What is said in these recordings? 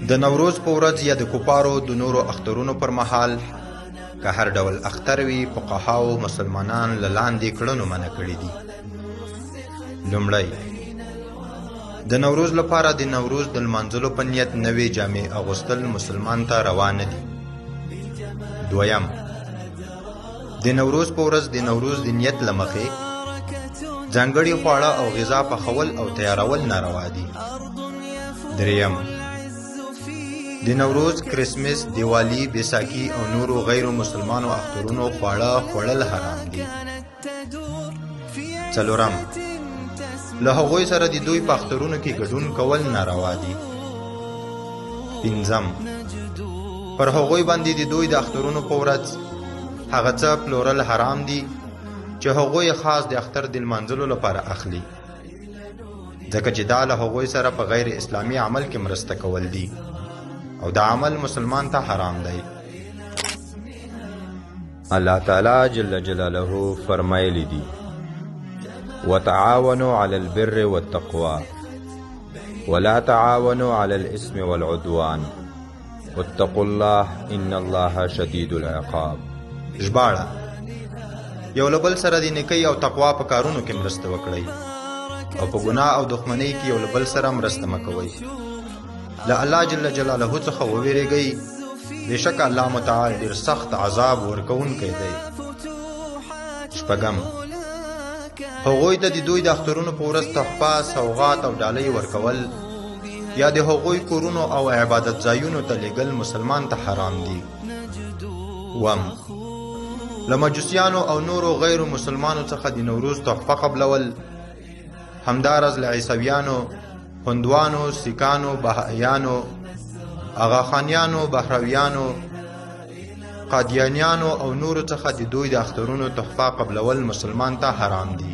د نوروز په ورځ یا د کفارو د نورو اخترونو پر مهال که هر ډول اختر وي، فقهاو مسلمانان له لاندې کړنو منع کړي دي. لومړی، د نوروز لپاره د نوروز د لمانځلو په نیت نوې جامې اغوستل مسلمان ته روا نه دي. دویم، د نوروز په ورځ د نوروز د نیت له مخې ځانګړي خواړه او غذا پخول او تیارول ناروا دي. دریم، د نوروز، کرسمس، دیوالی، بیساکي او نورو غیر مسلمانو اخترونو خواړه خوړل حرام دي. څلورم، له هغوی سره د دوی په اخترونو کې ګډون کول ناروا دي. پنځم، پر هغوی باندې د دوی د اخترونو په ورځ هغه څه پلورل حرام دي چې هغوی خاص د اختر د لمانځلو لپاره اخلي، ځکه چې دا له هغوی سره په غیر اسلامي عمل کې مرسته کول دي او دا عمل مسلمان ته حرام دی. الله تعالی جل جلاله فرمایلی دی: وتعاونوا على البر والتقوى ولا تعاونوا على الإثم والعدوان واتقوا الله إن الله شديد العقاب. ژباړه: یو له بل سره د نیکۍ او تقوا په کارونو کې مرسته وکړئ او په ګناه او دښمنۍ کې یو له بل سره مرسته مه کوئ. له الله جل جلاله څخه وویریږئ، بېشکه الله متعال ډېر سخت عذاب ورکوونکی دی. شپږم، هغوی ته د دوی د اخترونو په ورځ تحفه، سوغات او ډالۍ ورکول یا د هغوی کورونو او عبادت ځایونو ته لیږل مسلمان ته حرام دي. اووم، له مجوسیانو او نورو غیر مسلمانو څخه د نوروز تحفه قبلول، همدارز له عیسویانو، هندوانو، سیکانو، بهائیانو، آغاخانیانو، بهرویانو، قادیانیانو او نورو څخه د دوی د اخترونو تحفه قبلول مسلمان ته حرام دي.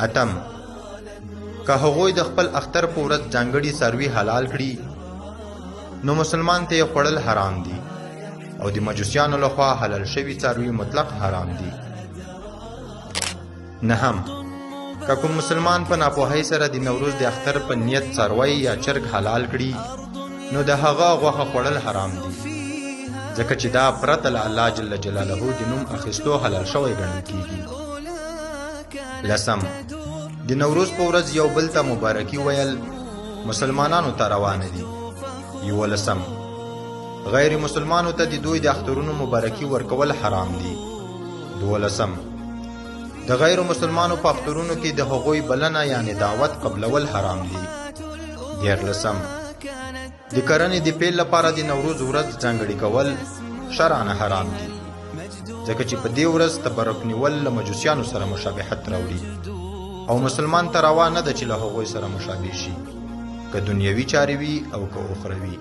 اتم، که هغوی د خپل اختر په ورځ ځانګړي څاروي حلال کړي نو مسلمان ته یې خوړل حرام دي او د مجوسیانو لخوا حلال شوي څاروي مطلق حرام دي. نهم، که کوم مسلمان په ناپوهۍ سره د نوروز د اختر په نیت څاروی یا چرګ حلال کړي نو د هغه غوښه خوړل حرام دي، ځکه چې دا پرته له الله جل جلاله د نوم اخیستو حلال شوی ګڼل کیږي. لسم، د نوروز په ورځ یو بل ته مبارکي ویل مسلمانانو ته روا نه دي. یولسم، غیر مسلمانو ته د دوی د اخترونو مبارکي ورکول حرام دي. دولسم، د غیر مسلمانو په اخترونو کې د هغوی بلنه یعنی دعوت قبلول حرام دي. دیارلسم، د کرنې د پیل لپاره د نوروز ورځ ځانګړې کول شرعاً حرام دي، ځکه چې په دې ورځ تبرک نیول له مجوسیانو سره مشابهت راوړي او مسلمان ته روا نه ده چې له هغوی سره مشابه شي، که دنیوي چارې وي او که اخروي.